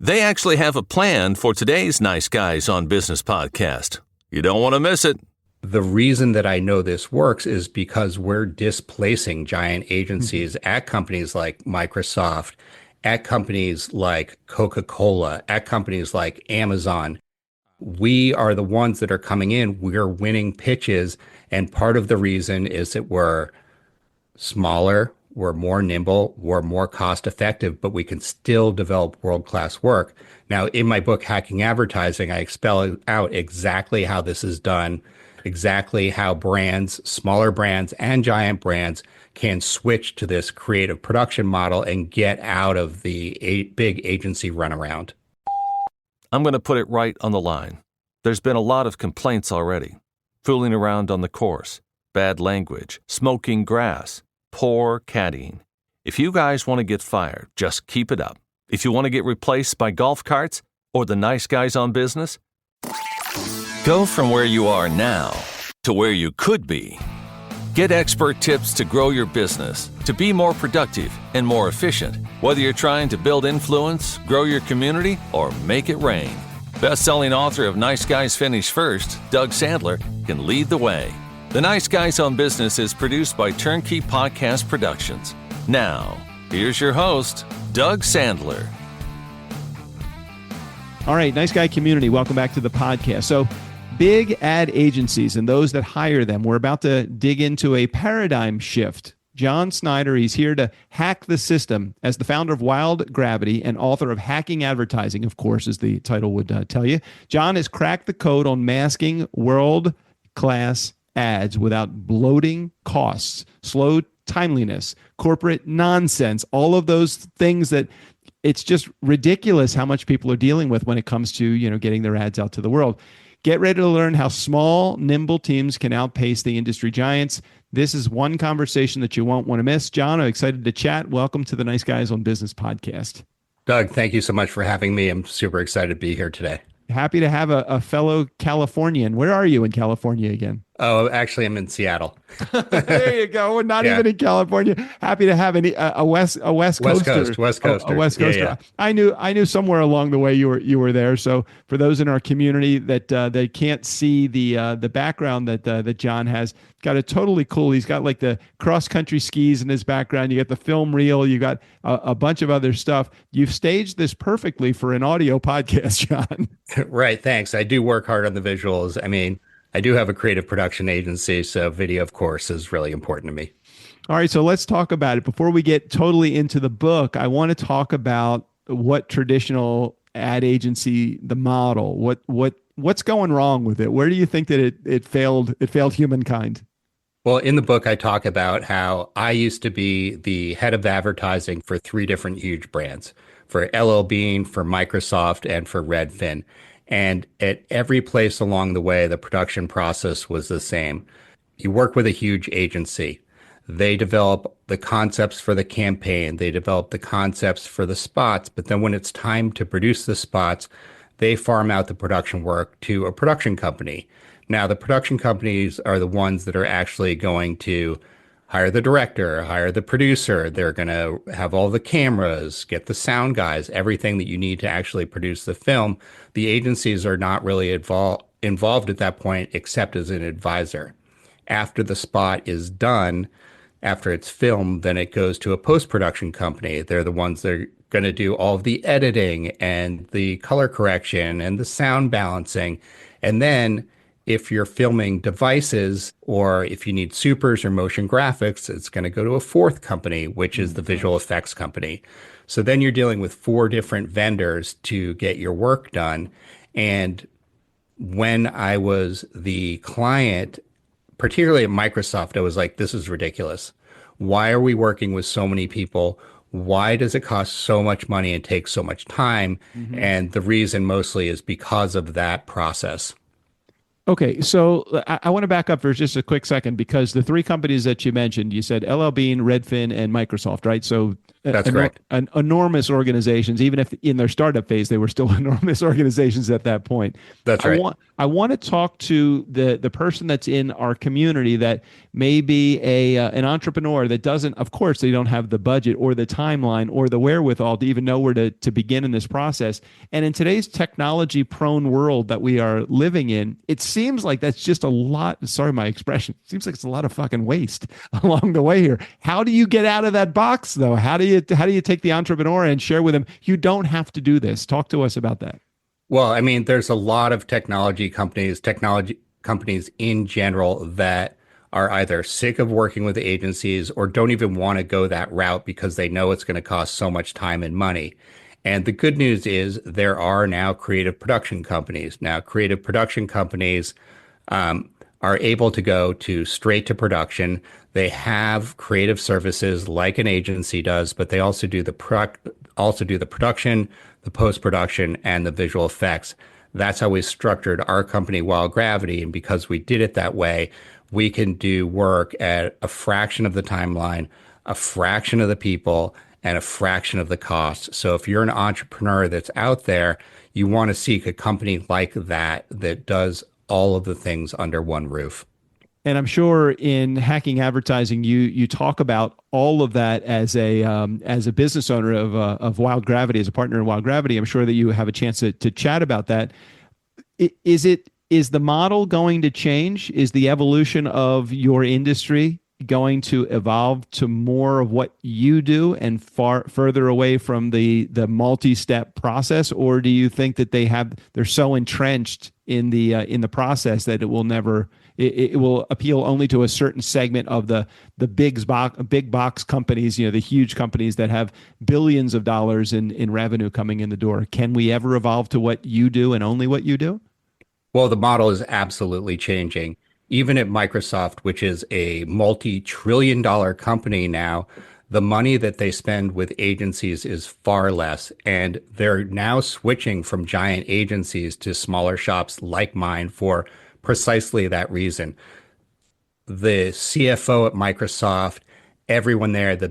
They actually have a plan for today's Nice Guys on Business podcast. You don't want to miss it. The reason that I know this works is because we're displacing giant agencies at companies like Microsoft, at companies like Coca-Cola, at companies like Amazon. We are the ones that are coming in. We're winning pitches. And part of the reason is that we're smaller, we're more nimble, we're more cost effective, but we can still develop world-class work. Now, in my book, Hacking Advertising, I spell out exactly how this is done, exactly how brands, smaller brands and giant brands, can switch to this creative production model and get out of the big agency runaround. I'm going to put it right on the line. There's been a lot of complaints already. Fooling around on the course, bad language, smoking grass, poor caddying. If you guys want to get fired, just keep it up. If you want to get replaced by golf carts or the nice guys on business, go from where you are now to where you could be. Get expert tips to grow your business, to be more productive and more efficient, whether you're trying to build influence, grow your community, or make it rain. Best-selling author of Nice Guys Finish First, Doug Sandler, can lead the way. The Nice Guys on Business is produced by TurnKey Podcast Productions. Now, here's your host, Doug Sandler. All right, Nice Guy community, welcome back to the podcast. So, big ad agencies and those that hire them, we're about to dig into a paradigm shift. Jon Sneider, he's here to hack the system. As the founder of Wild Gravity and author of Hacking Advertising, of course, as the title would tell you, Jon has cracked the code on masking world-class ads without bloating costs, slow timeliness, corporate nonsense, all of those things that it's just ridiculous how much people are dealing with when it comes to, getting their ads out to the world. Get ready to learn how small, nimble teams can outpace the industry giants. This is one conversation that you won't want to miss. Jon, I'm excited to chat. Welcome to the Nice Guys on Business podcast. Doug, thank you so much for having me. I'm super excited to be here today. Happy to have a fellow Californian. Where are you in California again? Oh, actually, I'm in Seattle. There you go. We're not even in California. Happy to have a West Coaster. West Coaster. A West Coaster. Yeah. I knew somewhere along the way you were there. So for those in our community that they can't see the background that Jon has, got a totally cool. He's got like the cross country skis in his background. You got the film reel. You got a bunch of other stuff. You've staged this perfectly for an audio podcast, Jon. Right. Thanks. I do work hard on the visuals. I mean, I do have a creative production agency, so video, of course, is really important to me. All right, so let's talk about it. Before we get totally into the book, I want to talk about what traditional ad agency, the model, what's going wrong with it? Where do you think that it failed humankind? Well, in the book, I talk about how I used to be the head of advertising for 3 different huge brands, for LL Bean, for Microsoft, and for Redfin. And at every place along the way, the production process was the same. You work with a huge agency. They develop the concepts for the campaign. They develop the concepts for the spots. But then when it's time to produce the spots, they farm out the production work to a production company. Now, the production companies are the ones that are actually going to hire the director, hire the producer. They're going to have all the cameras, get the sound guys, everything that you need to actually produce the film. The agencies are not really involved at that point, except as an advisor. After the spot is done, after it's filmed, then it goes to a post-production company. They're the ones that are going to do all of the editing and the color correction and the sound balancing. And then if you're filming devices or if you need supers or motion graphics, it's going to go to a 4th company, which is the visual effects company. So then you're dealing with 4 different vendors to get your work done. And when I was the client, particularly at Microsoft, I was like, this is ridiculous. Why are we working with so many people? Why does it cost so much money and take so much time? Mm-hmm. And the reason mostly is because of that process. Okay, so I want to back up for just a quick second because the 3 companies that you mentioned, you said LL Bean, Redfin, and Microsoft, right? So That's correct. Enormous organizations. Even if in their startup phase, they were still enormous organizations at that point. That's right. I want to talk to the person that's in our community that may be an entrepreneur that doesn't, of course, they don't have the budget or the timeline or the wherewithal to even know where to begin in this process. And in today's technology prone world that we are living in, it seems like that's just a lot. Sorry, my expression. It seems like it's a lot of fucking waste along the way here. How do you get out of that box, though? How do you take the entrepreneur and share with them, you don't have to do this? Talk to us about that. Well, I mean, there's a lot of technology companies in general that are either sick of working with agencies or don't even want to go that route because they know it's going to cost so much time and money. And the good news is there are now creative production companies. Now, creative production companies are able to go to straight to production. They have creative services like an agency does, but they also do the production, the post-production, and the visual effects. That's how we structured our company, Wild Gravity. And because we did it that way, we can do work at a fraction of the timeline, a fraction of the people, and a fraction of the cost. So if you're an entrepreneur that's out there, you want to seek a company like that that does all of the things under one roof. And I'm sure in hacking advertising, you talk about all of that as a business owner of Wild Gravity, as a partner in Wild Gravity. I'm sure that you have a chance to chat about that. Is the model going to change? Is the evolution of your industry going to evolve to more of what you do and further away from the multi-step process, or do you think that they're so entrenched in the process that it will appeal only to a certain segment of the big box companies, the huge companies that have billions of dollars in revenue coming in the door? Can we ever evolve to what you do and only what you do? Well, the model is absolutely changing. Even at Microsoft, which is a multi-trillion-dollar company now, the money that they spend with agencies is far less. And they're now switching from giant agencies to smaller shops like mine for precisely that reason. The CFO at Microsoft, everyone there, the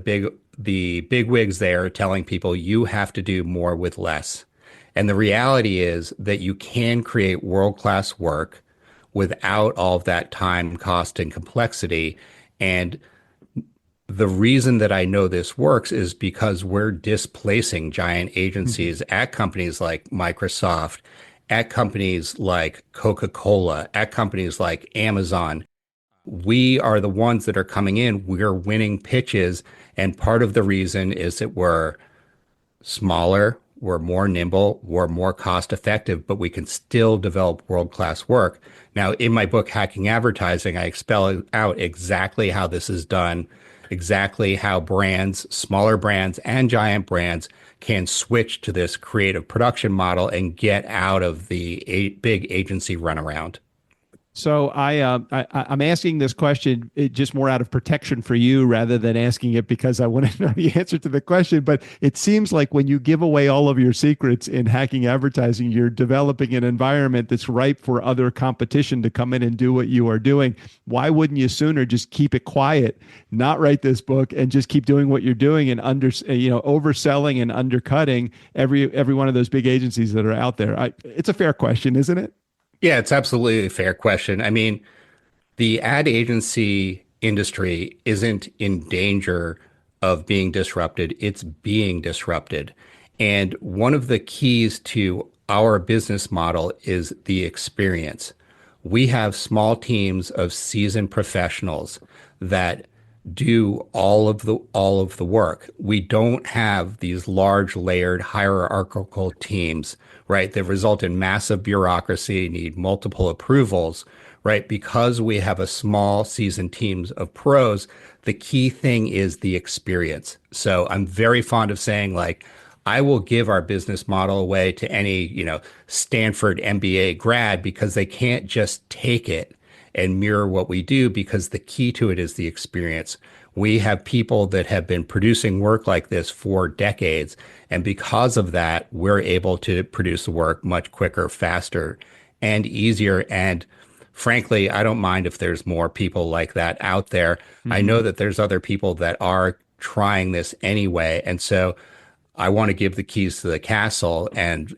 big wigs there are telling people you have to do more with less. And the reality is that you can create world-class work without all of that time, cost, and complexity. And the reason that I know this works is because we're displacing giant agencies at companies like Microsoft, at companies like Coca-Cola, at companies like Amazon. We are the ones that are coming in. We're winning pitches. And part of the reason is that we're smaller, we're more nimble, we're more cost effective, but we can still develop world-class work. Now, in my book, Hacking Advertising, I spell out exactly how this is done, exactly how brands, smaller brands and giant brands, can switch to this creative production model and get out of the big agency runaround. So I'm asking this question just more out of protection for you rather than asking it because I want to know the answer to the question. But it seems like when you give away all of your secrets in hacking advertising, you're developing an environment that's ripe for other competition to come in and do what you are doing. Why wouldn't you sooner just keep it quiet, not write this book, and just keep doing what you're doing and overselling and undercutting every one of those big agencies that are out there? It's a fair question, isn't it? Yeah, it's absolutely a fair question. I mean, the ad agency industry isn't in danger of being disrupted. It's being disrupted. And one of the keys to our business model is the experience. We have small teams of seasoned professionals that do all of the work. We don't have these large layered hierarchical teams, right, that result in massive bureaucracy, need multiple approvals, right? Because we have a small seasoned teams of pros, the key thing is the experience. So I'm very fond of saying, like, I will give our business model away to any, Stanford MBA grad because they can't just take it and mirror what we do, because the key to it is the experience. We have people that have been producing work like this for decades. And because of that, we're able to produce the work much quicker, faster, and easier. And frankly, I don't mind if there's more people like that out there. Mm-hmm. I know that there's other people that are trying this anyway. And so I want to give the keys to the castle and,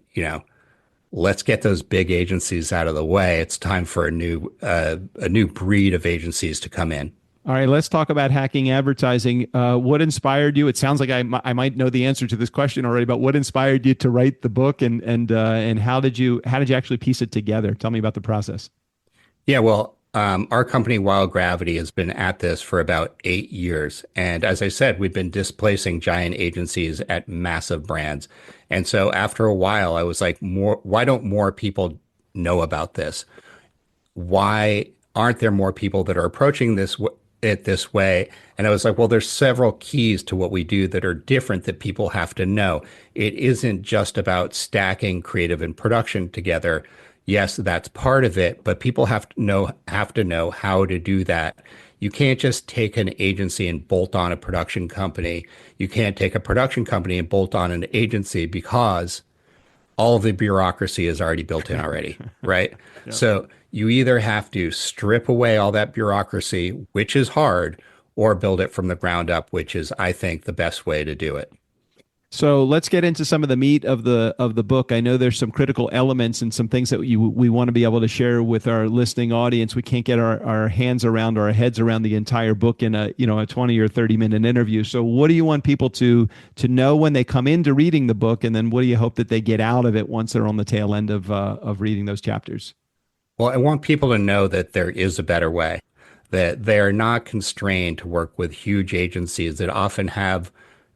let's get those big agencies out of the way. It's time for a new breed of agencies to come in. All right, let's talk about hacking advertising. What inspired you? It sounds like I might know the answer to this question already, but what inspired you to write the book, and how did you actually piece it together? Tell me about the process. Yeah, well, our company, Wild Gravity, has been at this for about 8 years. And as I said, we've been displacing giant agencies at massive brands. And so after a while, I was like, why don't more people know about this? Why aren't there more people that are approaching it this way? And I was like, well, there's several keys to what we do that are different that people have to know. It isn't just about stacking creative and production together. Yes, that's part of it, but people have to know how to do that. You can't just take an agency and bolt on a production company. You can't take a production company and bolt on an agency because all of the bureaucracy is already built in already, right? Yeah. So you either have to strip away all that bureaucracy, which is hard, or build it from the ground up, which is, I think, the best way to do it. So let's get into some of the meat of the book. I know there's some critical elements and some things that we want to be able to share with our listening audience. We can't get our hands around or our heads around the entire book in a 20 or 30-minute interview. So what do you want people to know when they come into reading the book, and then what do you hope that they get out of it once they're on the tail end of reading those chapters? Well, I want people to know that there is a better way, that they are not constrained to work with huge agencies that often have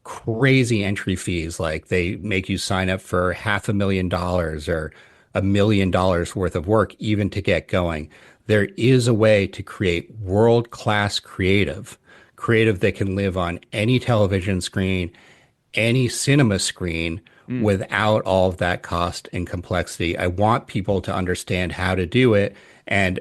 crazy entry fees, like they make you sign up for $500,000 or $1 million worth of work even to get going. There is a way to create world-class creative that can live on any television screen, any cinema screen, without all of that cost and complexity. I want people to understand how to do it and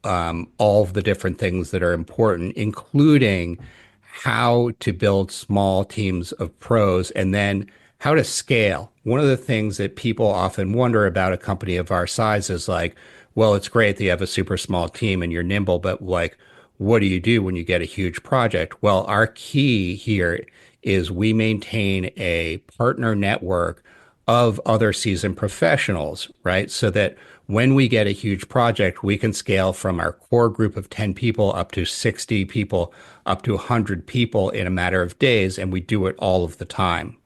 all of the different things that are important, including how to build small teams of pros, and then how to scale. One of the things that people often wonder about a company of our size is like, well, it's great that you have a super small team and you're nimble, but like, what do you do when you get a huge project? Well, our key here is we maintain a partner network of other seasoned professionals, right? So that when we get a huge project, we can scale from our core group of 10 people up to 60 people, up to 100 people in a matter of days, and we do it all of the time.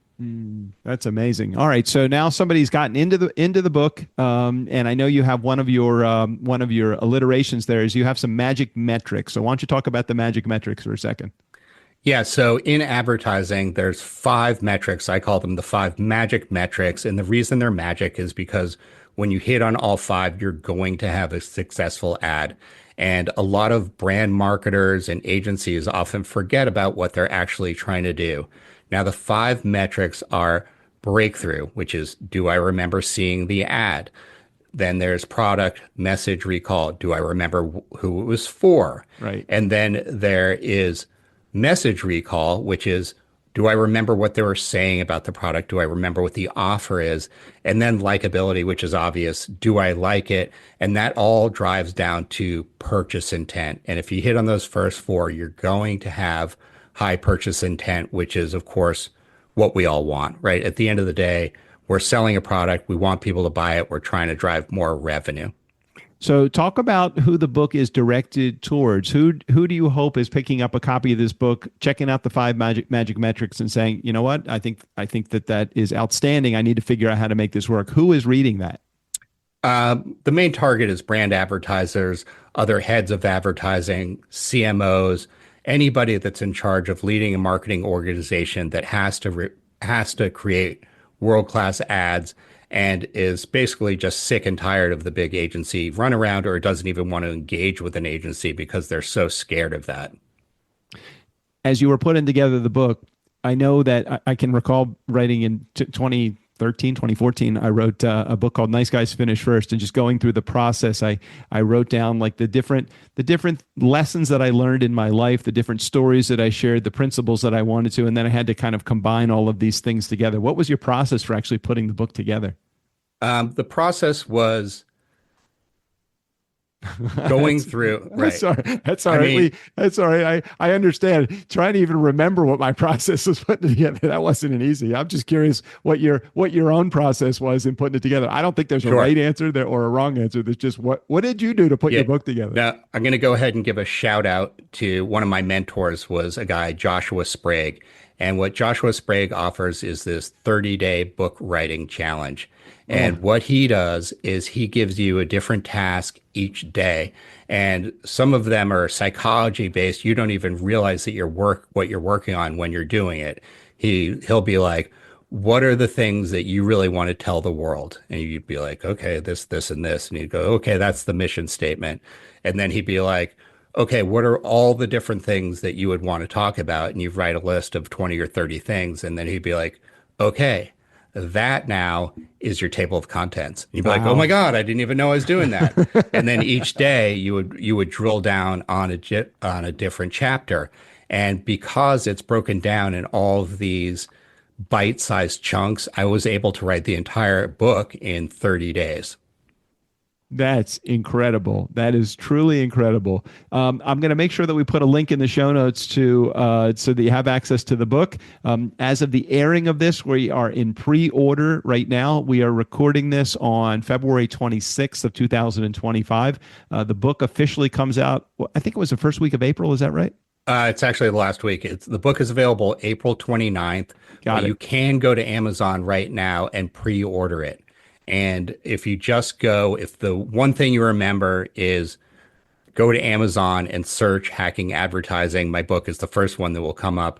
That's amazing. All right, so now somebody's gotten into the book, and I know you have one of your alliterations there is you have some magic metrics. So why don't you talk about the magic metrics for a second? Yeah, so in advertising, there's 5 metrics. I call them the 5 magic metrics, and the reason they're magic is because when you hit on all 5, you're going to have a successful ad. And a lot of brand marketers and agencies often forget about what they're actually trying to do. Now, the 5 metrics are breakthrough, which is, do I remember seeing the ad? Then there's product message recall. Do I remember who it was for? Right. And then there is message recall, which is, do I remember what they were saying about the product? Do I remember what the offer is? And then likability, which is obvious. Do I like it? And that all drives down to purchase intent. And if you hit on those first 4, you're going to have high purchase intent, which is, of course, what we all want, right? At the end of the day, we're selling a product. We want people to buy it. We're trying to drive more revenue. So talk about who the book is directed towards. Who do you hope is picking up a copy of this book, checking out the 5 magic metrics and saying, you know what, I think that is outstanding. I need to figure out how to make this work. Who is reading that? The main target is brand advertisers, other heads of advertising, CMOs, anybody that's in charge of leading a marketing organization that has to create world-class ads and is basically just sick and tired of the big agency runaround, or doesn't even want to engage with an agency because they're so scared of that. As you were putting together the book, I know that I can recall writing in 2014, I wrote a book called Nice Guys Finish First, and just going through the process, I wrote down like the different lessons that I learned in my life, the different stories that I shared, the principles that I wanted to, and then I had to kind of combine all of these things together. What was your process for actually putting the book together? The process was going through, That's right. all right. That's all I right. mean, That's all right. I understand. Trying to even remember what my process was putting together, that wasn't an easy. I'm just curious what your own process was in putting it together. I don't think there's a right sure. answer there or a wrong answer. There's just what did you do to put your Yeah. book together? Now, I'm going to go ahead and give a shout out to one of my mentors was a guy, Joshua Sprague. And what Joshua Sprague offers is this 30-day book writing challenge. Oh, And what he does is he gives you a different task each day. And some of them are psychology based. You don't even realize that what you're working on when you're doing it. He'll be like, what are the things that you really want to tell the world? And you'd be like, okay, this, and this. And you'd go, okay, that's the mission statement. And then he'd be like, okay, what are all the different things that you would want to talk about? And you write a list of 20 or 30 things. And then he'd be like, okay, that now is your table of contents. And you'd be like, oh my wow. God, I didn't even know I was doing that. And then each day you would drill down on a different chapter. And because it's broken down in all of these bite-sized chunks, I was able to write the entire book in 30 days. That's incredible. That is truly incredible. I'm going to make sure that we put a link in the show notes to so that you have access to the book. As of the airing of this, we are in pre-order right now. We are recording this on February 26th of 2025. The book officially comes out, I think it was the first week of April. Is that right? It's actually the last week. The book is available April 29th, Got but it. you can go to Amazon right now and pre-order it. And if you just go, if the one thing you remember is go to Amazon and search hacking advertising, my book is the first one that will come up.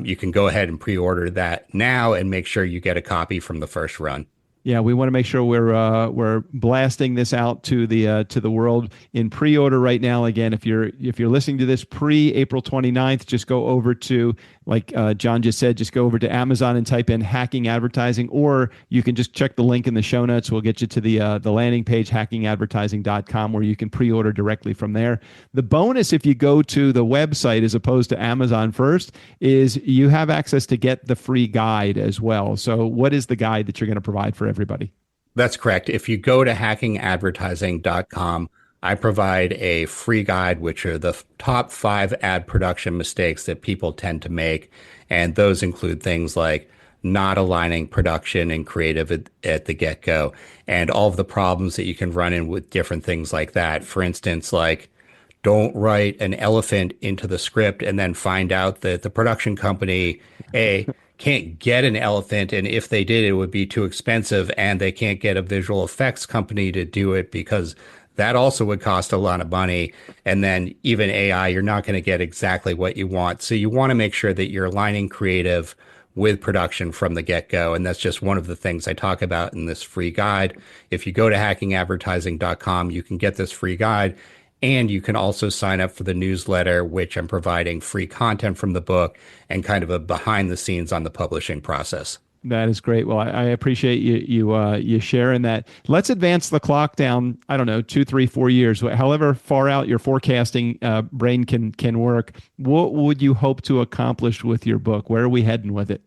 You can go ahead and pre-order that now and make sure you get a copy from the first run. Yeah, we want to make sure we're blasting this out to the world in pre-order right now. Again, if you're listening to this pre-April 29th, just go over to, like John just said, just go over to Amazon and type in hacking advertising, or you can just check the link in the show notes. We'll get you to the landing page, hackingadvertising.com, where you can pre-order directly from there. The bonus, if you go to the website as opposed to Amazon first, is you have access to get the free guide as well. So what is the guide that you're going to provide for everybody? That's correct. If you go to hackingadvertising.com, I provide a free guide, which are the top 5 ad production mistakes that people tend to make. And those include things like not aligning production and creative at the get-go, and all of the problems that you can run in with different things like that. For instance, like, don't write an elephant into the script and then find out that the production company, can't get an elephant, and if they did, it would be too expensive, and they can't get a visual effects company to do it because that also would cost a lot of money. And then even AI, you're not going to get exactly what you want. So you want to make sure that you're aligning creative with production from the get-go. And that's just one of the things I talk about in this free guide. If you go to hackingadvertising.com, you can get this free guide. And you can also sign up for the newsletter, which I'm providing free content from the book and kind of a behind the scenes on the publishing process. That is great. Well, I appreciate you sharing that. Let's advance the clock down. I don't know, 2, 3, 4 years, however far out your forecasting brain can work. What would you hope to accomplish with your book? Where are we heading with it?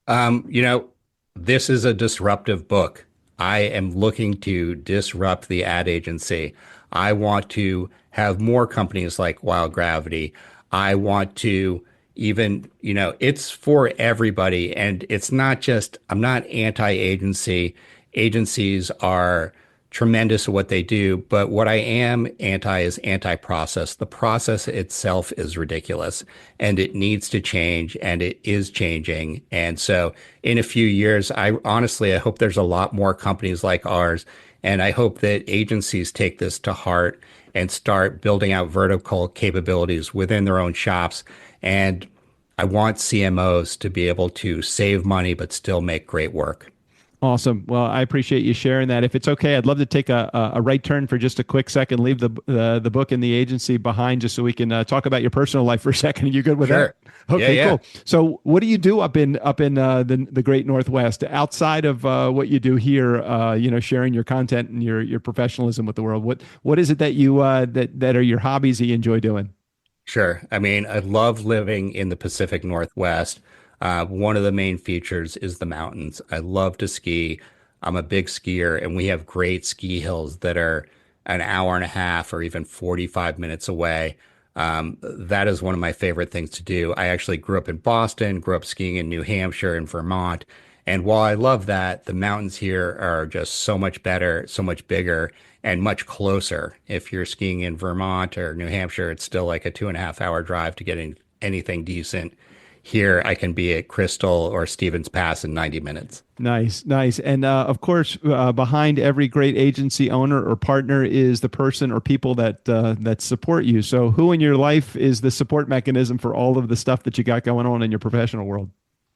You know, this is a disruptive book. I am looking to disrupt the ad agency. I want to have more companies like Wild Gravity. I want to even, it's for everybody. And it's not just, I'm not anti-agency. Agencies are tremendous at what they do, but what I am anti is anti-process. The process itself is ridiculous and it needs to change, and it is changing. And so in a few years, I hope there's a lot more companies like ours. And I hope that agencies take this to heart and start building out vertical capabilities within their own shops. And I want CMOs to be able to save money, but still make great work. Awesome. Well, I appreciate you sharing that. If it's okay, I'd love to take a right turn for just a quick second, leave the book and the agency behind, just so we can talk about your personal life for a second. Are you good with Sure. that? Okay, Yeah. cool. So what do you do up in the great Northwest outside of what you do here, sharing your content and your professionalism with the world? What is it that you that are your hobbies that you enjoy doing? Sure. I mean, I love living in the Pacific Northwest. One of the main features is the mountains. I love to ski. I'm a big skier, and we have great ski hills that are an hour and a half or even 45 minutes away. That is one of my favorite things to do. I actually grew up in Boston, grew up skiing in New Hampshire and Vermont. And while I love that, the mountains here are just so much better, so much bigger, and much closer. If you're skiing in Vermont or New Hampshire, it's still like a 2.5 hour drive to get anything decent. Here, I can be at Crystal or Stevens Pass in 90 minutes. Nice, nice. And of course, behind every great agency owner or partner is the person or people that support you. So, who in your life is the support mechanism for all of the stuff that you got going on in your professional world?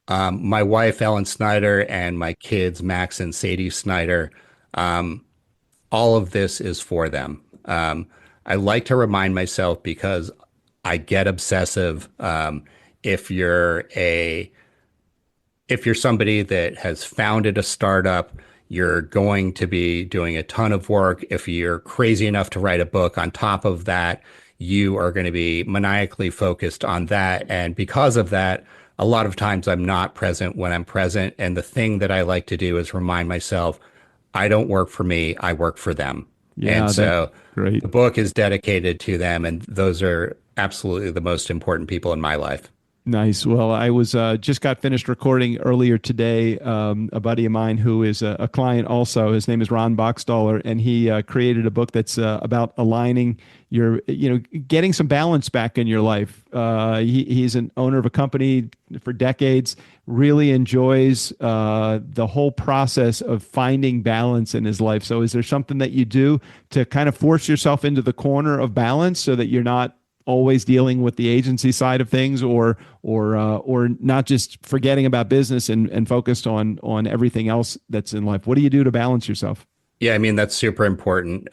My wife, Ellen Sneider, and my kids, Max and Sadie Sneider. All of this is for them. I like to remind myself because I get obsessive. If you're somebody that has founded a startup, you're going to be doing a ton of work. If you're crazy enough to write a book on top of that, you are going to be maniacally focused on that. And because of that, a lot of times I'm not present when I'm present. And the thing that I like to do is remind myself, I don't work for me, I work for them. Yeah, and so great. The book is dedicated to them. And those are absolutely the most important people in my life. Nice. Well, I was just got finished recording earlier today. A buddy of mine who is a client also. His name is Ron Boxstaller, and he created a book that's about aligning getting some balance back in your life. He's an owner of a company for decades. Really enjoys the whole process of finding balance in his life. So, is there something that you do to kind of force yourself into the corner of balance so that you're not always dealing with the agency side of things, or not just forgetting about business and focused on everything else that's in life? What do you do to balance yourself? Yeah, I mean, that's super important.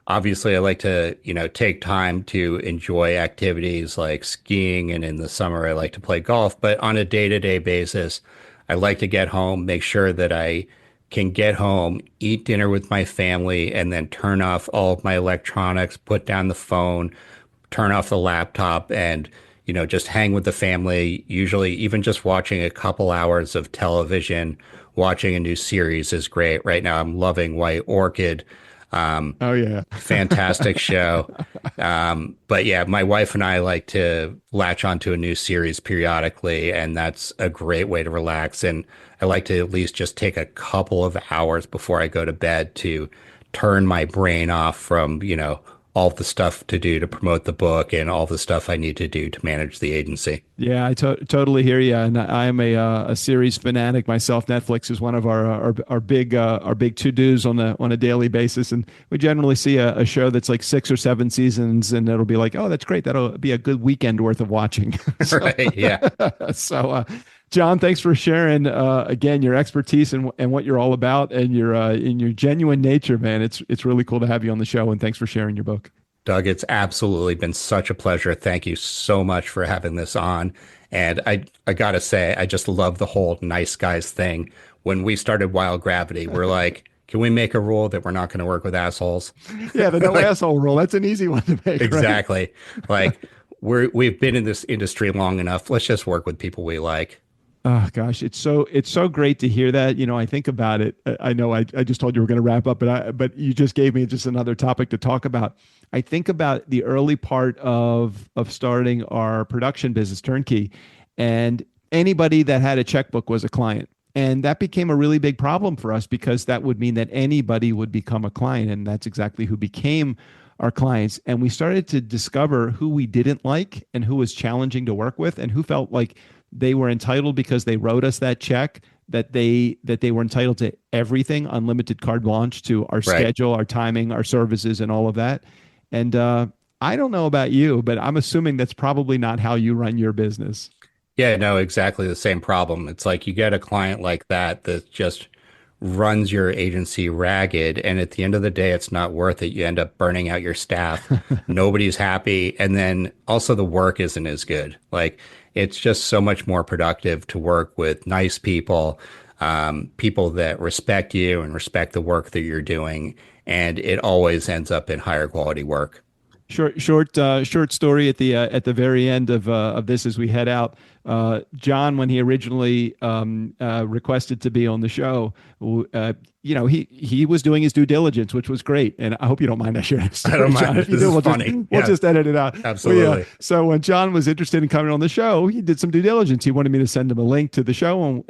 Obviously, I like to, take time to enjoy activities like skiing, and in the summer, I like to play golf. But on a day-to-day basis, I like to get home, make sure that I can get home, eat dinner with my family, and then turn off all of my electronics, put down the phone, turn off the laptop, and just hang with the family. Usually even just watching a couple hours of television, watching a new series is great. Right now I'm loving White Orchid. Oh yeah. Fantastic show. But yeah, my wife and I like to latch onto a new series periodically, and that's a great way to relax. And I like to at least just take a couple of hours before I go to bed to turn my brain off from all the stuff to do to promote the book and all the stuff I need to do to manage the agency. Yeah, I totally hear you. And I am a series fanatic myself. Netflix is one of our big to-dos on a daily basis. And we generally see a show that's like 6 or 7 seasons, and it'll be like, oh, that's great. That'll be a good weekend worth of watching. Right, yeah. So, Jon, thanks for sharing again your expertise and what you're all about, and your in your genuine nature, man. It's really cool to have you on the show, and thanks for sharing your book. Doug, it's absolutely been such a pleasure. Thank you so much for having this on. And I gotta say, I just love the whole nice guys thing. When we started Wild Gravity, we're like, can we make a rule that we're not going to work with assholes? Yeah, the no asshole rule. That's an easy one to make. Exactly. Right? Like we've been in this industry long enough. Let's just work with people we like. Oh gosh, it's so great to hear that. I think about it. I know I just told you we're going to wrap up, but you just gave me just another topic to talk about. I think about the early part of starting our production business, TurnKey, and anybody that had a checkbook was a client. And that became a really big problem for us, because that would mean that anybody would become a client, and that's exactly who became our clients. And we started to discover who we didn't like and who was challenging to work with, and who felt like they were entitled because they wrote us that check, that they were entitled to everything, unlimited carte blanche to our schedule, our timing, our services, and all of that. And I don't know about you, but I'm assuming that's probably not how you run your business. Yeah, no, exactly the same problem. It's like you get a client like that just runs your agency ragged, and at the end of the day, it's not worth it. You end up burning out your staff. Nobody's happy. And then also the work isn't as good. Like, it's just so much more productive to work with nice people, people that respect you and respect the work that you're doing. And it always ends up in higher quality work. Short story at the very end of this as we head out. John, when he originally requested to be on the show, he was doing his due diligence, which was great. And I hope you don't mind I share this story, I don't mind. John. If you This do, is funny. We'll just edit it out. Absolutely. So when John was interested in coming on the show, he did some due diligence. He wanted me to send him a link to the show,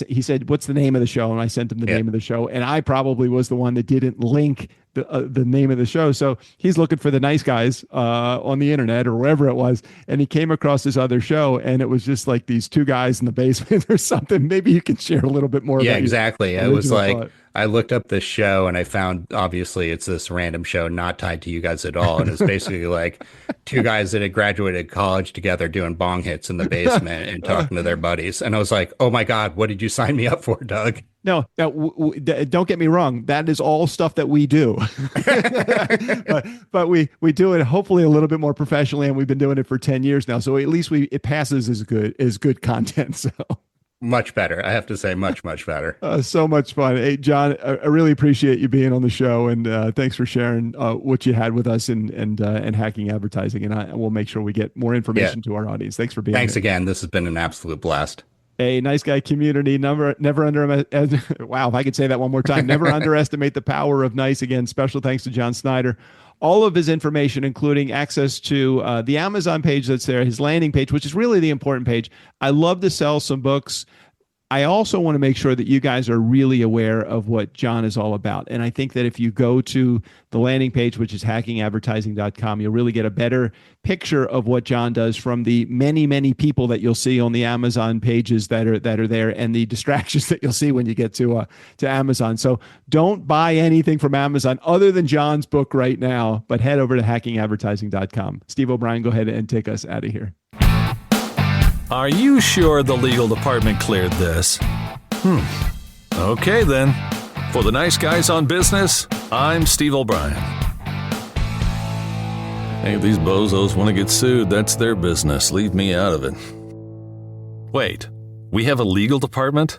he said, "What's the name of the show?" And I sent him the name of the show. And I probably was the one that didn't link the name of the show. So he's looking for the nice guys on the internet or wherever it was, and he came across this other show, and it was just like these two guys in the basement or something. Maybe you can share a little bit more. Yeah, about exactly. It was like, I looked up this show and I found, obviously it's this random show not tied to you guys at all. And it's basically like two guys that had graduated college together doing bong hits in the basement and talking to their buddies. And I was like, oh my God, what did you sign me up for, Doug? No, don't get me wrong. That is all stuff that we do, but we do it hopefully a little bit more professionally, and we've been doing it for 10 years now. So at least it passes as good content. So much better, I have to say, much better. So much fun. Hey, John, I really appreciate you being on the show, and thanks for sharing what you had with us and hacking advertising. And we'll make sure we get more information to our audience. Thanks for being here. Thanks again. This has been an absolute blast. A nice guy community. Never wow, if I could say that one more time. Never underestimate the power of nice. Again, special thanks to Jon Sneider. All of his information, including access to the Amazon page that's there, his landing page, which is really the important page. I love to sell some books. I also want to make sure that you guys are really aware of what Jon is all about. And I think that if you go to the landing page, which is hackingadvertising.com, you'll really get a better picture of what Jon does from the many, many people that you'll see on the Amazon pages that are there, and the distractions that you'll see when you get to Amazon. So don't buy anything from Amazon other than Jon's book right now, but head over to hackingadvertising.com. Steve O'Brien, go ahead and take us out of here. Are you sure the legal department cleared this? Okay then. For the nice guys on business, I'm Steve O'Brien. Hey, if these bozos want to get sued, that's their business. Leave me out of it. Wait, we have a legal department?